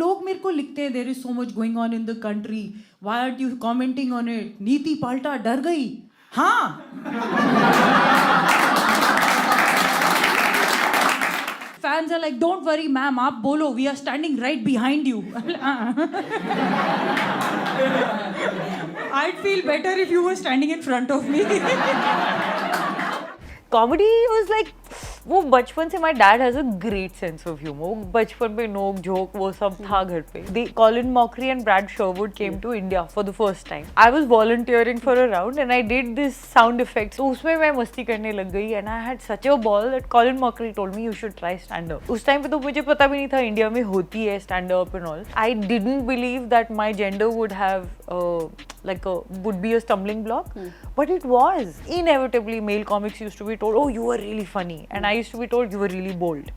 लोग मेरे को लिखते हैं there is so much going on in the country, why are you commenting on it, नीति पलटा, डर गई. हाँ. Fans are like, don't worry ma'am, आप बोलो, we are standing right behind you. I'd feel better if you were standing in front of me. Comedy was like वो बचपन से my dad has a great sense of humour. बचपन में नोक झोंक वो सब था घर पे. They Colin Mochrie and Brad Sherwood came to India for the first time. I was volunteering for a round and I did this sound effects. तो उसमें मैं मस्ती करने लग गई and I had such a ball that Colin Mochrie told me you should try stand up. उस time पे तो मुझे पता भी नहीं था इंडिया में होती है stand up and all. I didn't believe that my gender would have would be a stumbling block, but it was. Inevitably, male comics used to be told, "Oh, you were really funny," and I used to be told, "You were really bold."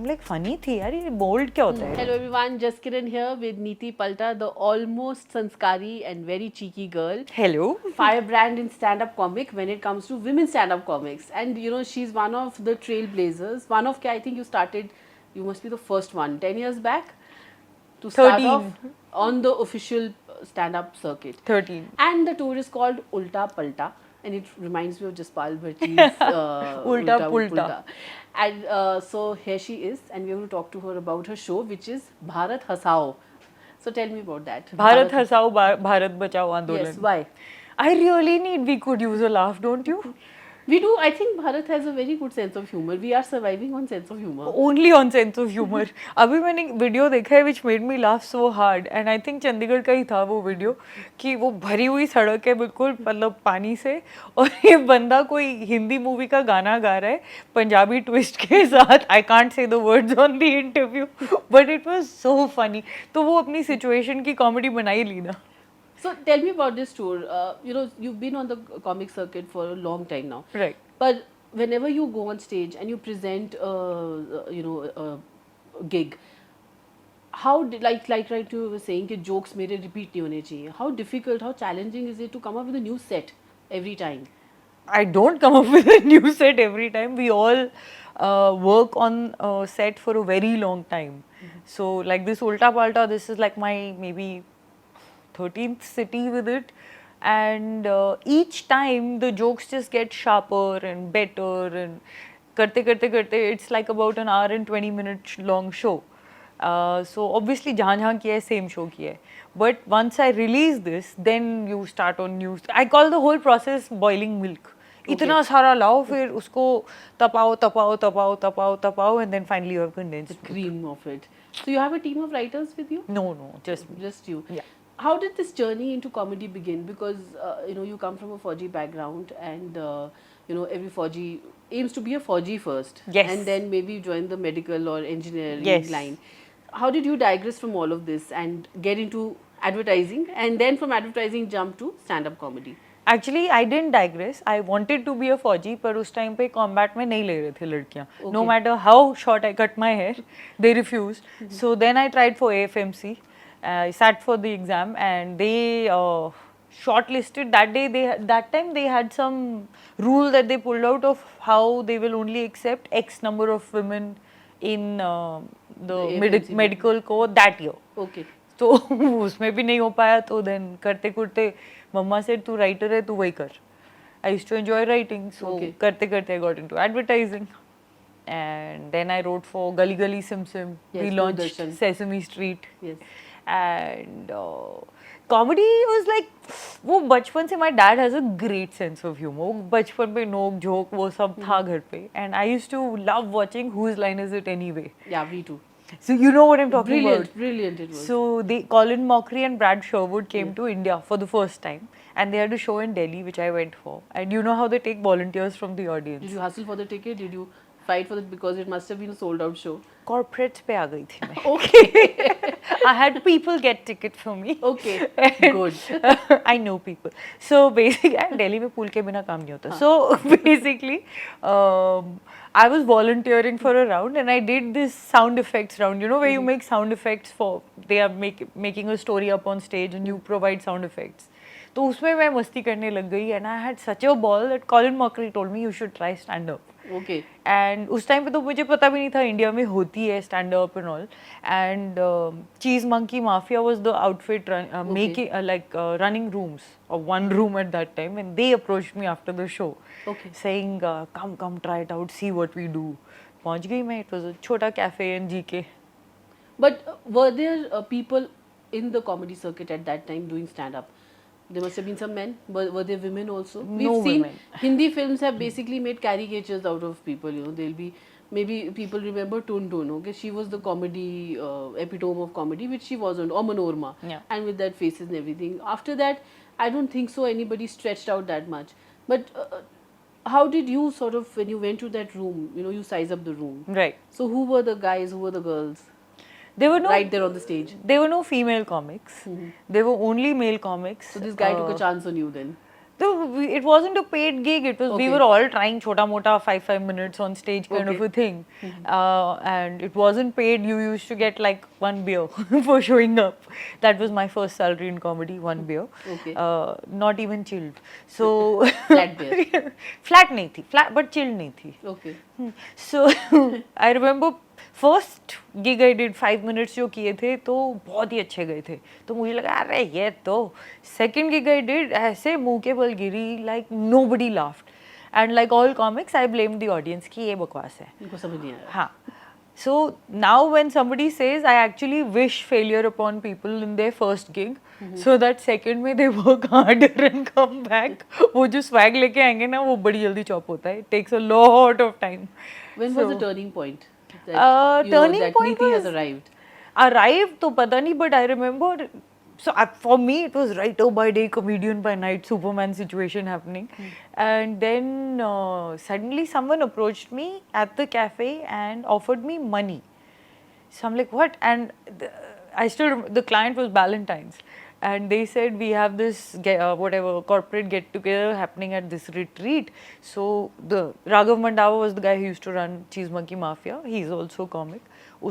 I'm like, funny थी यार, ये bold क्या होता है? Hello everyone, Jaskiran here with Neeti Palta, the almost sanskari and very cheeky girl. Hello. Firebrand in stand-up comic when it comes to women stand-up comics, and you know she's one of the trailblazers. One of, I think you started, you must be the first one 10 years back to start 13. off on the official stand-up circuit. 13. And the tour is called Ulta Palta, and it reminds me of Jaspal Bharti's Ulta Pulta. And so here she is, and we are going to talk to her about her show, which is Bharat Hasao. So tell me about that. Bharat Hasao Bharat बचाओ आंदोलन. Yes, why? I really need we could use a laugh, don't you? We do. I think Bharat has a very good sense of humor. We are surviving on sense of humor. Only on sense of humor. अभी मैंने video देखा है which made me laugh so hard and I think Chandigarh का ही था वो video कि वो भरी हुई सड़क है बिल्कुल मतलब पानी से और ये बंदा कोई हिंदी मूवी का गाना गा रहा है पंजाबी ट्विस्ट के साथ. I can't say the words on the interview but it was so funny. तो वो अपनी सिचुएशन की कॉमेडी बना ही ली ना. So tell me about this tour. You know, you've been on the comic circuit for a long time now. Right. But whenever you go on stage and you present, you know, a gig, how like right you were saying कि jokes मेरे repeat नहीं होने चाहिए. How difficult, how challenging is it to come up with a new set every time? I don't come up with a new set every time. We all work on set for a very long time. So like this Ulta Palta, this is like my maybe 13th city with it, and each time the jokes just get sharper and better and karte it's like about an hour and 20 minutes long show. So obviously जहाँ किया है same show किया है, but once I release this then you start on new. I call the whole process boiling milk. इतना सारा लाओ फिर उसको तपाओ and then finally you have condensed the cream of it. So you have a team of writers with you? No, just me. Just you. Yeah. How did this journey into comedy begin? Because you know, you come from a Fauji background, and you know, every Fauji aims to be a Fauji first. Yes. And then maybe join the medical or engineering Yes. line. How did you digress from all of this and get into advertising, and then from advertising jump to stand-up comedy? Actually, I didn't digress. I wanted to be a Fauji, पर उस time पे combat में नहीं ले रहे थे लड़कियाँ. No matter how short I cut my hair, they refused. So then I tried for AFMC. I sat for the exam and they shortlisted that day. That time they had some rule that they pulled out of how they will only accept X number of women in the medical code that year. Okay. तो उसमें भी नहीं हो पाया तो then करते करते मम्मा से तू राइटर है तू वही कर. I used to enjoy writing, so करते करते I got into advertising. And then I wrote for Gully Gully Sim Sim. Yes, We launched Doordarshan. Sesame Street. Yes. And comedy was like वो बचपन से my dad has a great sense of humor. वो बचपन में नोक झोंक वो सब था घर पे. And I used to love watching Whose Line Is It Anyway. Yeah, me too. So you know what I'm talking about. Brilliant it was. So they Colin Mockery and Brad Sherwood came to India for the first time, and they had a show in Delhi which I went for. And you know how they take volunteers from the audience. Did you hustle for the ticket? Did you fight for it, because it must have been a sold out show? Corporates पे आ गई थी मैं. Okay. I had people get ticket for me. Okay. Good. I know people. So basically, Delhi में pool के बिना काम नहीं होता. So basically, I was volunteering for a round and I did this sound effects round. You know where you make sound effects for, they are making a story up on stage and you provide sound effects. तो उसमें मैं मस्ती करने लग गई and I had such a ball that Colin Mockery told me you should try stand up. Okay. And उस time पे तो मुझे पता भी नहीं था इंडिया में होती है stand up and all. And cheese monkey mafia was the outfit making like running rooms or one room at that time, and they approached me after the show Okay. saying come try it out, see what we do. पहुंच गई मैं. It was a छोटा cafe in GK. But were there people in the comedy circuit at that time doing stand up? There must have been some men. Were there women also? No seen women. Hindi films have basically made caricatures out of people. You know, they'll be maybe people remember Tun Tun. Okay, she was the comedy epitome of comedy, which she wasn't, or Manorma, Yeah. and with that faces and everything. After that, I don't think so. Anybody stretched out that much. But how did you sort of when you went to that room? You know, you size up the room. Right. So who were the guys? Who were the girls? There were no Right there on the stage. There were no female comics. There were only male comics. So this guy took a chance on you then. It wasn't a paid gig. It was we Okay. were all trying chota mota 5 minutes on stage kind of Okay. a thing, and it wasn't paid. You used to get like one beer for showing up. That was my first salary in comedy. One beer. Okay. Not even chilled. So Flat beer. flat नहीं थी. Flat but chilled नहीं थी. Okay. So I remember first gig I did 5 minutes जो किए थे तो बहुत ही अच्छे गए थे. तो मुझे लगा अरे ये तो. सेकेंड गिग आई डिड ऐसे मुंह के बल गिरी like nobody laughed. And like all comics I blame the audience कि ये बकवास है. उनको समझ नहीं आया. हाँ. So now when somebody says I actually wish failure upon people in their first gig so that second में they work harder and come back. वो जो swag लेके आएंगे ना वो बड़ी जल्दी चॉप होता है. It takes a lot of time. When was the turning point? That, Turning that point Neeti has was- arrived. Arrived तो पता नहीं, but I remember. So for me it was writer by day, comedian by night, Superman situation happening. And then suddenly someone approached me at the cafe and offered me money. So I'm like, what? And I still remember, the client was Ballantyne's. And they said we have this whatever corporate get together happening at this retreat. So the Raghav Mandava was the guy who used to run Cheese Monkey Mafia. He's also comic.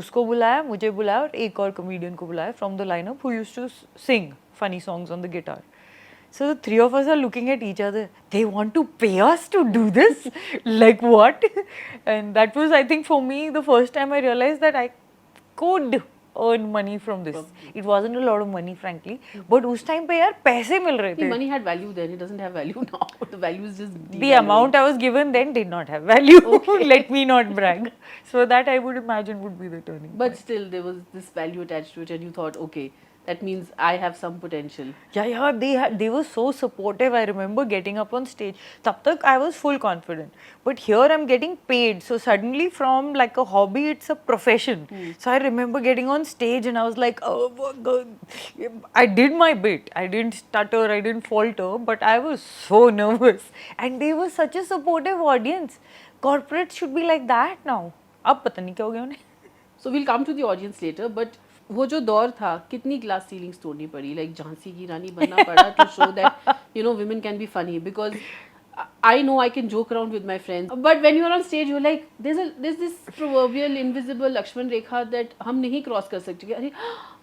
उसको बुलाया, मुझे बुलाया और एक और comedian को बुलाया from the lineup who used to sing funny songs on the guitar. So the three of us are looking at each other. They want to pay us to do this? Like what? And that was, I think, for me the first time I realized that I could earn money from this. It wasn't a lot of money, frankly, but उस time पे यार पैसे मिल रहे See, थे. money had value then. It doesn't have value now. The value is just The amount I was given then did not have value. Let me not brag. So that I would imagine would be the turning. But still, there was this value attached to it, and you thought, okay, that means I have some potential. Yeah, they were so supportive. I remember getting up on stage. तब तक I was full confident. But here I'm getting paid. So suddenly from like a hobby, it's a profession. So I remember getting on stage and I was like, oh my God. I did my bit. I didn't stutter, I didn't falter, but I was so nervous. And they were such a supportive audience. Corporates should be like that now. अब पता नहीं क्या हो गया उन्हें. So we'll come to the audience later, but वो जो दौर था कितनी ग्लास सीलिंग्स तोड़नी पड़ी, लाइक झांसी की रानी बनना पड़ा to show that you know women can be funny, because I know I can joke around with my friends, but when you're on stage you're like there's this proverbial invisible Lakshman Rekha that हम नहीं cross कर सकते. अरे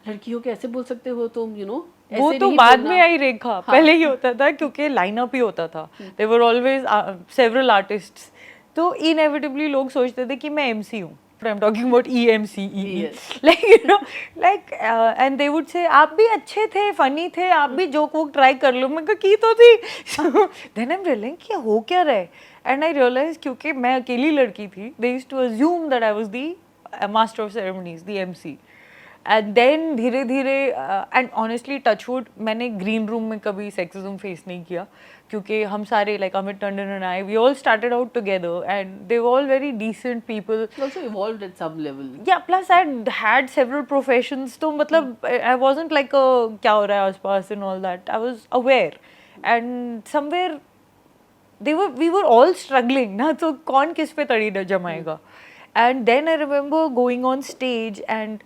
लड़की हो के ऐसे बोल सकते हो तुम, you know, वो ऐसे तो नहीं बाद बोलना. में आई रेखा. पहले ही होता था क्योंकि लाइनअप ही होता था. There were always several artists. तो inevitably लोग सोचते थे कि मैं MC हूँ. I'm talking about EMC, Yes. like you know, like and they would say आप भी अच्छे थे, funny थे, आप भी joke वोक try कर लो. मैं कहा की तो थी. So then I'm realizing कि हो क्या रहा है. And I realized क्योंकि मैं अकेली लड़की थी, they used to assume that I was the master of ceremonies, the MC. And then धीरे धीरे and honestly touchwood मैंने green room में कभी sexism face नहीं किया क्योंकि हम सारे like Amit Tandon and I, we all started out together and they were all very decent people. You also evolved at some level. Yeah, plus I had several professions, तो मतलब I wasn't like a क्या हो रहा है आसपास and all that. I was aware and somewhere we were all struggling ना, तो कौन किस पे तड़ी जमाएगा. And then I remember going on stage and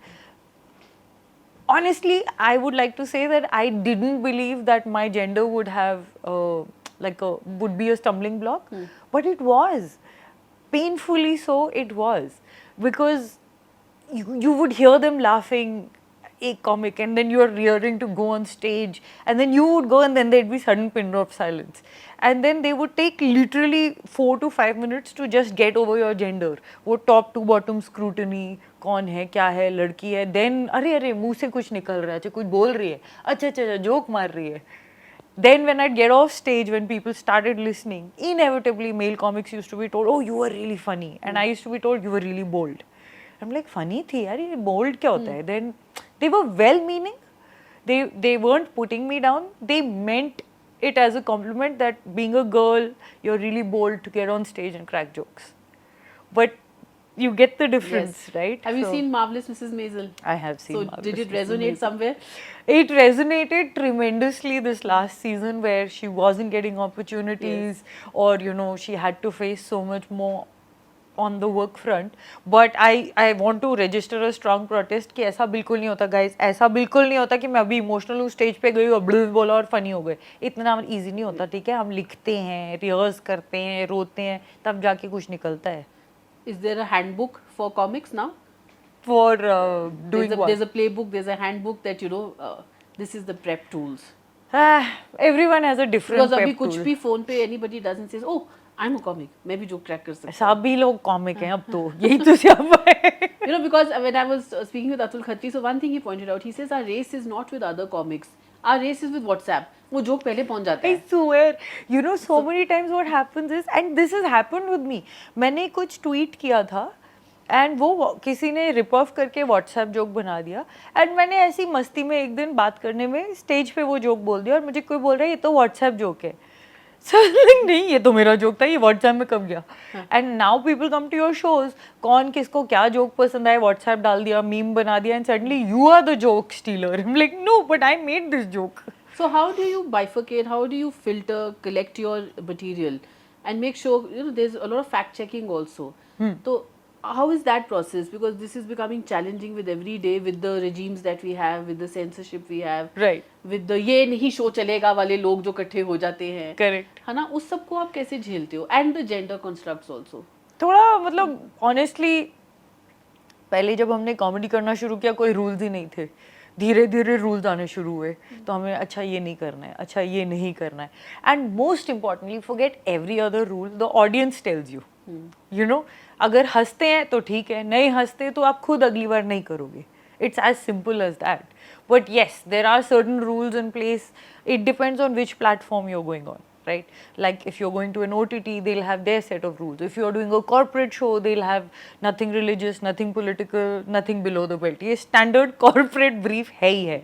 honestly, I would like to say that I didn't believe that my gender would have would be a stumbling block, but it was. Painfully so, it was, because you would hear them laughing एक comic, and then you're rearing to go on stage, and then you would go, and then there'd be sudden pin drop silence, and then they would take literally 4 to 5 minutes to just get over your gender. वो top to bottom scrutiny, कौन है, क्या है, लड़की है, then अरे अरे मुंह से कुछ निकल रहा है, अच्छा कुछ बोल रही है, अच्छा अच्छा अच्छा जोक मार रही है. Then when I'd get off stage, when people started listening, inevitably male comics used to be told, oh you were really funny, and I used to be told you were really bold. I'm like funny थी यार, ये bold क्या होता है? Then they were well meaning, they weren't putting me down, they meant it as a compliment that being a girl you're really bold to get on stage and crack jokes, but you get the difference. Yes. Right? Have you So, seen Marvelous Mrs. Maisel? I have seen So Marvelous did it Mrs. resonate Maisel. somewhere? It resonated tremendously this last season where she wasn't getting opportunities, or you know she had to face so much more on the work front. But I want to register a strong protest कि ऐसा बिल्कुल नहीं होता guys, ऐसा बिल्कुल नहीं होता कि मैं अभी इमोशनल हूँ, स्टेज पे गई और ब्लू बोला और फनी हो गए. इतना ईजी नहीं होता, ठीक है? हम लिखते हैं, रिहर्स करते हैं, रोते हैं, तब जाके कुछ निकलता है. Is there a handbook for comics now? For There's doing a, what? there's a playbook, there's a handbook that you know this is the prep tools. Everyone has a different Because अभी pep कुछ tool. भी phone पे anybody doesn't say, oh I'm a comic, मैं भी joke crack कर सकता हूँ. सभी लोग कॉमिक हैं अब तो, यही तो सब है. You know, because when I was speaking with Atul Khatri, so one thing he pointed out, he says our race is not with other comics, our race is with WhatsApp. वो joke पहले पहुंच जाता I है. swear, you know, so many times what happens is, and this has happened with me. मैंने कुछ tweet किया था, and वो किसी ने rip off करके WhatsApp joke बना दिया, and मैंने ऐसी मस्ती में एक दिन बात करने में स्टेज पे वो joke बोल दिया, और मुझे कोई बोल रहा है ये तो WhatsApp joke है. So like, नहीं ये तो मेरा joke था, ये WhatsApp में कब गया? And now people come to your shows, कौन किसको क्या joke पसंद आए, WhatsApp डाल दिया, meme बना दिया, and suddenly you are the joke stealer. I'm like, no, but I made this joke. So how do you bifurcate, how do you filter, collect your material and make sure, you know, there's a lot of fact checking also. So how is that process? Because this is becoming challenging with every day, with the regimes that we have, with the censorship we have, Right. with the ये नहीं show चलेगा वाले लोग जो इकट्ठे हो जाते हैं. Correct. है ना, उस सब को आप कैसे झेलते हो? And the gender constructs also. थोड़ा मतलब ऑनेस्टली पहले जब हमने कॉमेडी करना शुरू किया कोई रूल्स ही नहीं थे, धीरे धीरे रूल्स आने शुरू हुए, तो हमें अच्छा ये नहीं करना है, अच्छा ये नहीं करना है, and most importantly forget every other rule, the audience tells you. You know, अगर हंसते हैं तो ठीक है, नहीं हंसते तो आप खुद अगली बार नहीं करोगे. It's as simple as that. But yes, there are certain rules in place. It depends on which platform you're going on, right? Like if you're going to an OTT, they'll have their set of rules. If you're doing a corporate show, they'll have nothing religious, nothing political, nothing below the belt. ये standard corporate brief है ही है.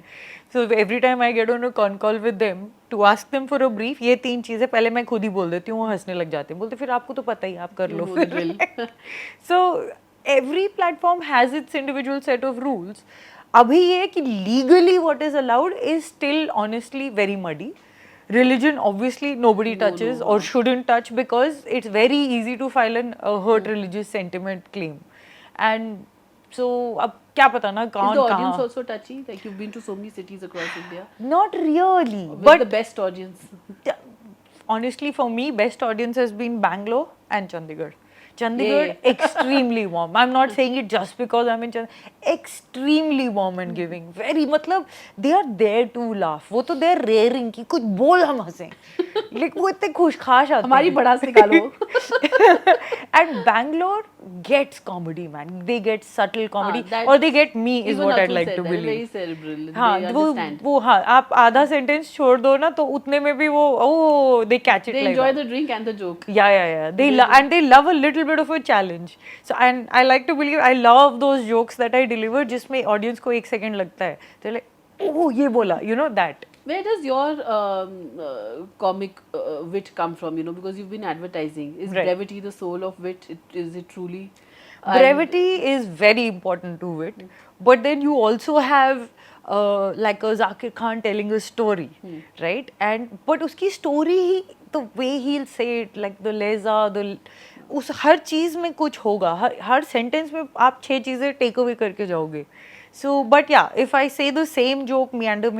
So every time I get on a con call with them to ask them for a brief, ये 3 चीज़ें पहले मैं खुद ही बोल देती हूँ, वो हंसने लग जाते हैं, बोलते फिर आपको तो पता ही, आप कर लो फिर. So every platform has its individual set of rules. अभी ये कि legally what is allowed is still honestly very muddy. Religion obviously nobody touches or shouldn't touch because it's very easy to file a hurt religious sentiment claim. And so अब क्या पता ना Is कौन the audience कहाँ. also touchy? Like you've been to so many cities across India. Not really, With but the best audience. honestly for me best audience has been Bangalore and Chandigarh. Chandigarh extremely warm. I'm not saying it just because I'm in Chandigarh. Extremely warm and giving. Very मतलब they are there to laugh. वो तो they're raring कि कुछ बोल हम हंसें. Like वो इतने खुशखाश आते हैं. हमारी भड़ास निकालो. And Bangalore gets comedy, man. They get subtle comedy, that- or they get me is Even what I'd Atul like said to that, believe. Very cerebral. हाँ They वो understand. वो हाँ आप आधा सेंटेंस छोड़ दो ना तो उतने में भी वो oh they catch it They like enjoy that. the drink and the joke. Yeah. And they love a little bit of a challenge. So and I like to believe I love those jokes that I deliver जिसमें audience को 1 second लगता है. They're like oh ये बोला, you know that. Where does your comic wit come from? You know, because you've been advertising. Is Right. brevity the soul of wit? Is it truly? Brevity is very important to it, but then you also have like a Zakir Khan telling a story, right? And but उसकी story he the way he'll say it, like the leza, उस हर चीज़ में कुछ होगा, हर sentence में आप 6 चीज़ें take away करके जाओगे. So, but yeah, if I say the same joke, meander,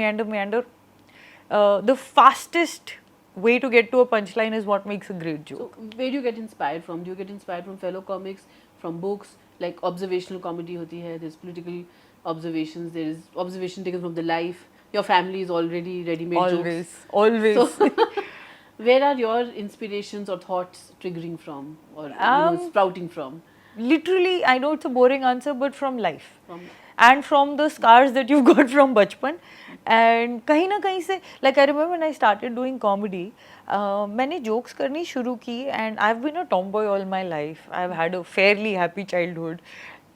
the fastest way to get to a punchline is what makes a great joke. So, where do you get inspired from? Do you get inspired from fellow comics, from books? Like observational comedy होती है, there's political observations. There is observation taken from the life. Your family is already ready-made jokes. Always. So, where are your inspirations or thoughts triggering from, or sprouting from? Literally, I know it's a boring answer, but from life. From And from the scars that you've got from बचपन. And कहीं ना कहीं से, like I remember when I started doing comedy, मैंने jokes करनी शुरू की, and I've been a tomboy all my life. I've had a fairly happy childhood,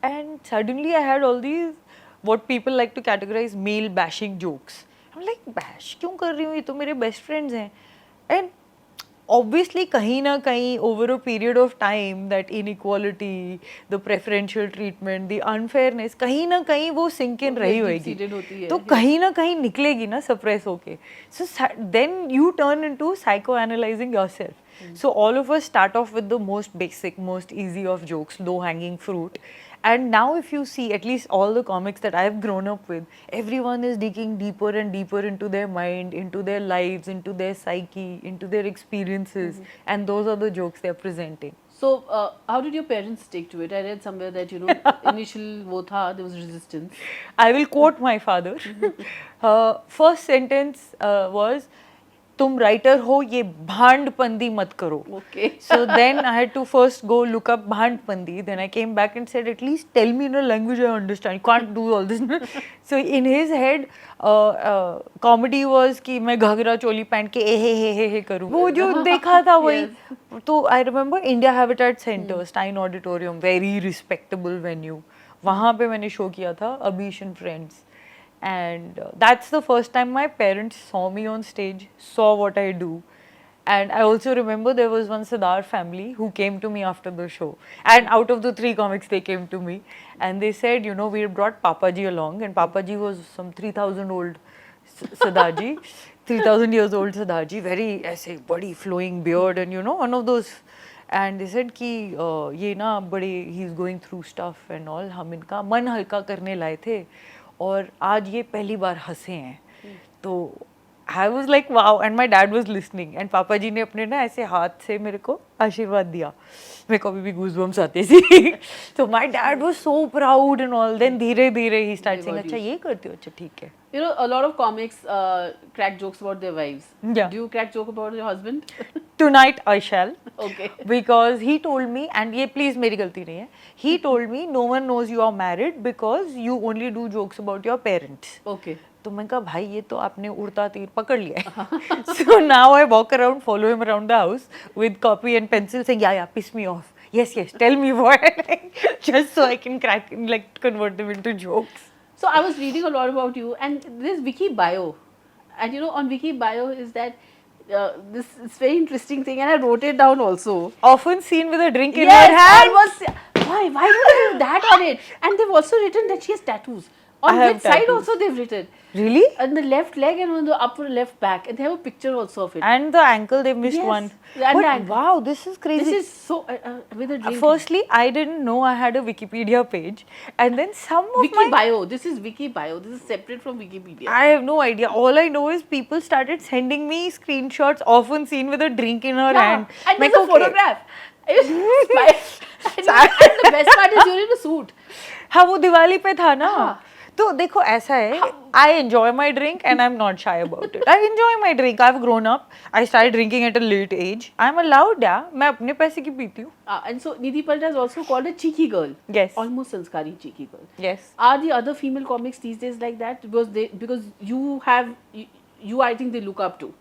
and suddenly I had all these what people like to categorize male bashing jokes. I'm like, bash क्यों कर रही हूँ, ये तो मेरे best friends हैं. And obviously कहीं ना कहीं over a period of time that inequality, the preferential treatment, the unfairness, कहीं ना कहीं वो sink in रही होगी, deep-seated होती है. तो कहीं ना कहीं निकलेगी ना suppress होके. So then you turn into psychoanalyzing yourself. So all of us start off with the most basic, most easy of jokes, low hanging fruit. And now if you see at least all the comics that I've grown up with, everyone is digging deeper and deeper into their mind, into their lives, into their psyche, into their experiences, and those are the jokes they're presenting. So, how did your parents take to it? I read somewhere that initial wo tha, there was resistance. I will quote my father. First sentence was, तुम writer हो, ये भांडपंदी मत करो. Okay. So then I had to first go look up भांडपंदी. Then I came back and said, at least tell me in a language I understand. You can't do all this. So in his head, comedy was कि मैं घाघरा चोली पहन के हे करूँ. वो जो देखा था वही. तो I remember India Habitat Center, Stein Auditorium, very respectable venue. वहाँ पे मैंने show किया था, Abish and Friends. And that's the first time my parents saw me on stage, saw what I do. And I also remember there was one Siddhar family who came to me after the show. And out of the 3 comics, they came to me. And they said, we brought Papaji along. And Papaji was some 3,000 old Siddharji, 3,000 years old Siddharji, very, ऐसे बड़ी flowing beard and one of those. And they said कि ये ना बड़े, he's going through stuff and all, हम इनका मन हल्का करने लाए थे. और आज ये पहली बार हंसे हैं. तो I was like wow, and my dad was listening, and पापा जी ने अपने ना ऐसे हाथ से मेरे को आशीर्वाद दिया. मेरे को अभी भी goosebumps आते थे. So my dad was so proud and all. Then धीरे धीरे he started saying, अच्छा ये करते हो, अच्छा ठीक है. A lot of comics crack jokes about their wives. Yeah. Do you crack joke about your husband? Tonight I shall. Okay. Because he told me, and ये please मेरी गलती नहीं है. He told me no one knows you are married because you only do jokes about your parents. Okay. तो मैं कहा भाई ये तो आपने उड़ता तीर पकड़ लिया है. So now I walk around, follow him around the house with copy and pencil saying yeah, piss me off. Yes, tell me what. Just so I can convert them into jokes. So I was reading a lot about you, and this Wiki bio, and on Wiki bio is that this is very interesting thing, and I wrote it down also. Often seen with a drink in Yes, her hand. I was. Why do they do that on it? And they've also written that she has tattoos. On I have which side tattoos. also they've written? Really? On the left leg and on the upper left back, and they have a picture also of it. And the ankle, they missed Yes, one. and But the ankle. wow, this is crazy. This is so with a drink. Firstly, I didn't know I had a Wikipedia page, and then some of Wiki bio. This is Wiki bio. This is separate from Wikipedia. I have no idea. All I know is people started sending me screenshots, often seen with a drink in her hand. And मैं there's a को, okay. photograph. And the best part is you're in a suit. हाँ वो दिवाली पे था ना. हाँ. तो देखो ऐसा है, I enjoy my drink and I'm not shy about it. I enjoy my drink. I've grown up. I started drinking at a late age. I'm allowed, yeah. मैं अपने पैसे की पीती हूँ. And so Nidhi Palta is also called a cheeky girl. Yes. Almost sanskari cheeky girl. Yes. Are the other female comics these days like that? Because you I think they look up to.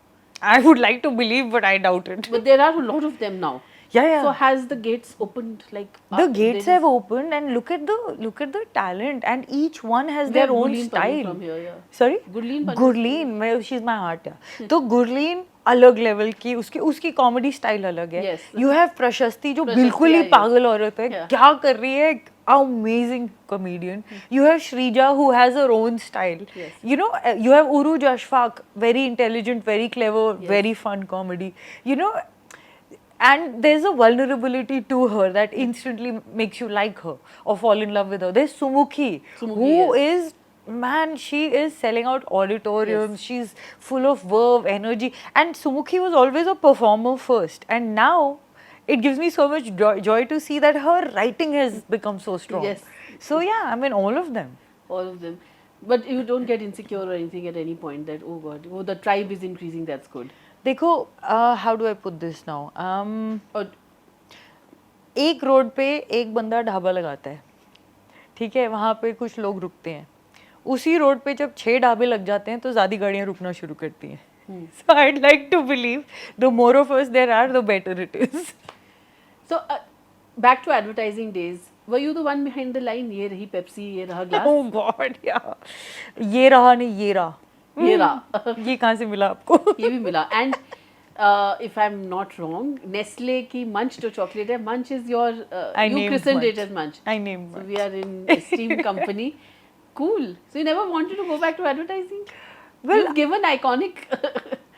I would like to believe, but I doubt it. But there are a lot of them now. Yeah. So has the gates opened like? The gates have opened, and look at the talent, and each one has their own style. From here, yeah. Sorry? Gurleen, she's my heart. Yeah. तो Gurleen अलग level की, उसकी comedy style अलग है. Yes. You have प्रशस्ति जो बिल्कुल ही पागल औरत है, क्या कर रही है, amazing comedian. You have Shrija who has her own style. Yes. You have Uruj Ashfaq, very intelligent, very clever, very fun comedy. And there's a vulnerability to her that instantly makes you like her or fall in love with her. There's Sumukhi who is, man, she is selling out auditoriums. Yes. She's full of verve, energy. And Sumukhi was always a performer first. And now it gives me so much joy to see that her writing has become so strong. Yes. So yeah, I mean all of them. all of them. But you don't get insecure or anything at any point that, oh God, oh, the tribe is increasing, that's good. देखो, how do I put this now? Or एक road पे एक बंदा ढाबा लगाता है, ठीक है, वहाँ पे कुछ लोग रुकते हैं. उसी रोड पे जब 6 ढाबे लग जाते हैं तो ज़्यादा गाड़ियाँ रुकना शुरू करती हैं. So I'd like to believe the more of us there are, the better it is. so, back to advertising days. Were you the one behind the line? ये रही Pepsi, ये रहा glass. Oh God, yeah. ये रहा नहीं, ये रहा. ये रहा. ये कहाँ से मिला आपको? ये भी मिला. And if I'm not wrong, Nestle की Munch जो chocolate है, Munch is your I you named christened Munch. it as Munch. I named So Munch. we are in esteemed company. Cool. So you never wanted to go back to advertising? Well, You've given iconic.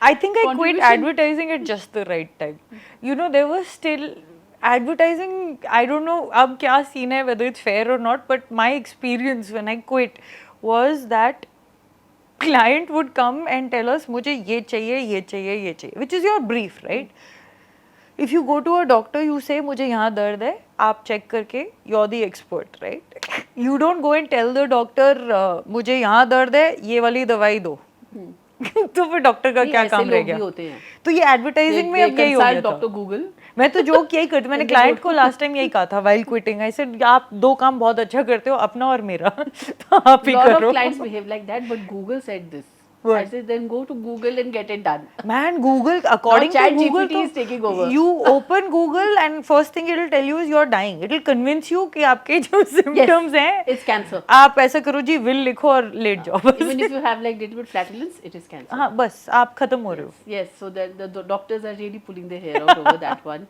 I think I quit Contribution. advertising at just the right time. You know, there was still advertising. I don't know अब क्या scene है, whether it's fair or not, but my experience when I quit was that client would come and tell us मुझे ये चाहिए, ये चाहिए, ये चाहिए, which is your brief, right? If you go to a doctor, you say मुझे यहाँ दर्द है, आप check करके, you're the expert, right? You don't go and tell the doctor मुझे यहाँ दर्द है, ये वाली दवाई दो. तो फिर डॉक्टर का क्या काम रह गया? होते हैं. तो ये एडवर्टाइजिंग में अब यही हो गया डॉक्टर था. गूगल. मैं तो जोक यही करती, मैंने क्लाइंट को लास्ट टाइम यही कहा था while quitting. I said आप 2 काम बहुत अच्छा करते हो, अपना और मेरा. तो आप ही lot of करो. clients behave like that, but Google said this. What? I said then go to Google and get it done. Man, Google, according Now to Google, ChatGPT is taking over. you open Google and first thing it'll tell you is you're dying. It'll convince you कि आपके जो symptoms हैं, It's cancer. आप ऐसा करो जी, will लिखो और late जाओ बस. Even if you have like little bit flatulence, it is cancer. हाँ, बस आप खत्म हो रहे हो. Yes, so that the doctors are really pulling their hair out over that one.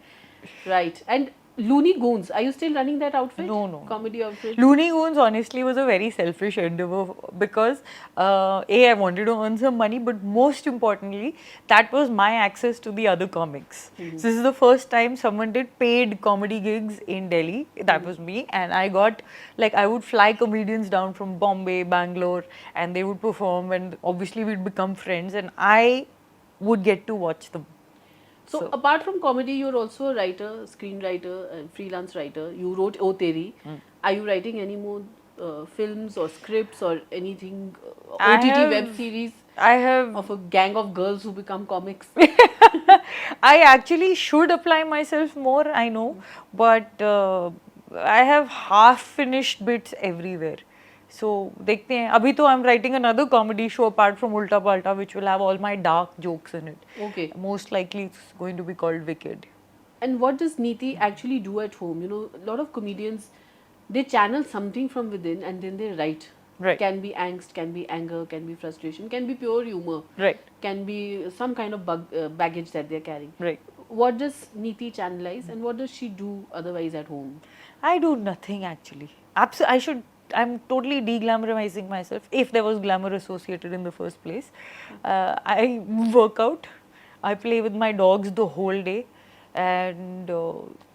Right. And Looney Goons, are you still running that outfit? No. Comedy outfit? Looney Goons honestly was a very selfish endeavor because I wanted to earn some money, but most importantly, that was my access to the other comics. So this is the first time someone did paid comedy gigs in Delhi. That was me, and I got like I would fly comedians down from Bombay, Bangalore, and they would perform, and obviously we'd become friends, and I would get to watch them. So apart from comedy, you're also a writer, screenwriter, freelance writer. You wrote O Teri. Are you writing any more films or scripts or anything? I OTT have- web series I have of a gang of girls who become comics. I actually should apply myself more, I know, but I have half finished bits everywhere. So देखते हैं. अभी तो I'm writing another comedy show apart from Ulta Palta, which will have all my dark jokes in it. Okay. Most likely it's going to be called Wicked. And what does Neeti actually do at home? You know, a lot of comedians, they channel something from within and then they write. Right. Can be angst, can be anger, can be frustration, can be pure humor, Right, can be some kind of baggage that they're carrying. right. What does Neeti channelize and what does she do otherwise at home? I do nothing actually. I'm totally de-glamorizing myself if there was glamour associated in the first place. I work out, I play with my dogs the whole day, and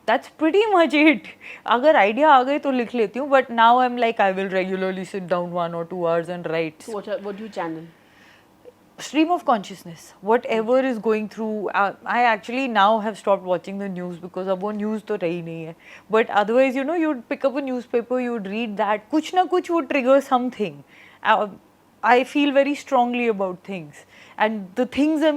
that's pretty much it. अगर idea आ गई तो लिख लेती हूँ, but now I'm like I will regularly sit down 1 or 2 hours and write. So what do you channel? Stream of consciousness, whatever is going through. I actually now have stopped watching the news because अब वो news तो रही नहीं है. But otherwise, you know, you'd pick up a newspaper, you'd read that. कुछ ना कुछ would trigger something. I feel very strongly about things, and the things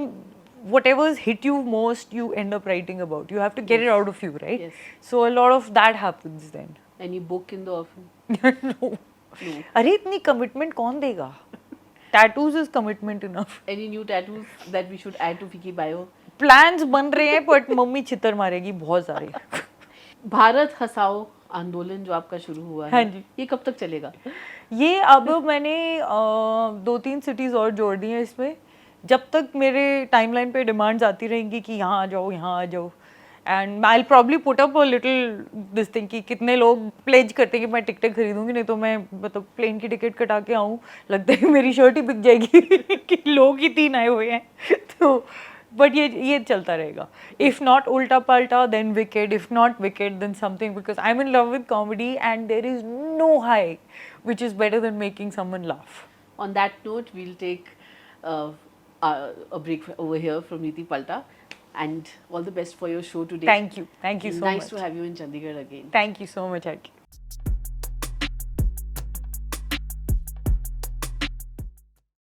whatever's hit you most, you end up writing about. You have to get it out of you, right? Yes. So a lot of that happens then. Any book in the offing? No. अरे इतनी commitment कौन देगा? Tattoos is commitment enough. Any new tattoos that we should add to Fiki bio? Plans बन रहे हैं, but mummy छितर मारेगी बहुत सारे. भारत हसाओ आंदोलन जो आपका शुरू हुआ है, हाँ जी. ये कब तक चलेगा? ये अब मैंने 2-3 सिटीज़ और जोड़ दी हैं इसमें. जब तक मेरे टाइमलाइन पे डिमांड्स आती रहेंगी कि यहाँ आ जाओ, यहाँ आ जाओ, and I will probably put up a little this thing कि कितने लोग प्लेज करते हैं कि मैं टिकट खरीदूंगी, नहीं तो मैं मतलब प्लेन की टिकट कटा के आऊँ, लगता है मेरी शर्ट ही बिक जाएगी कि लोग ही 3 आए हुए हैं. तो बट ये चलता रहेगा. इफ़ नॉट उल्टा पल्टा then wicked, if not wicked then something, because I am in love with comedy and there is no high which is better than making someone laugh. On that note, we'll take a break over here from Neeti Palta, and all the best for your show today. Thank you so much. Nice to have you in Chandigarh again. Thank you so much, Aki.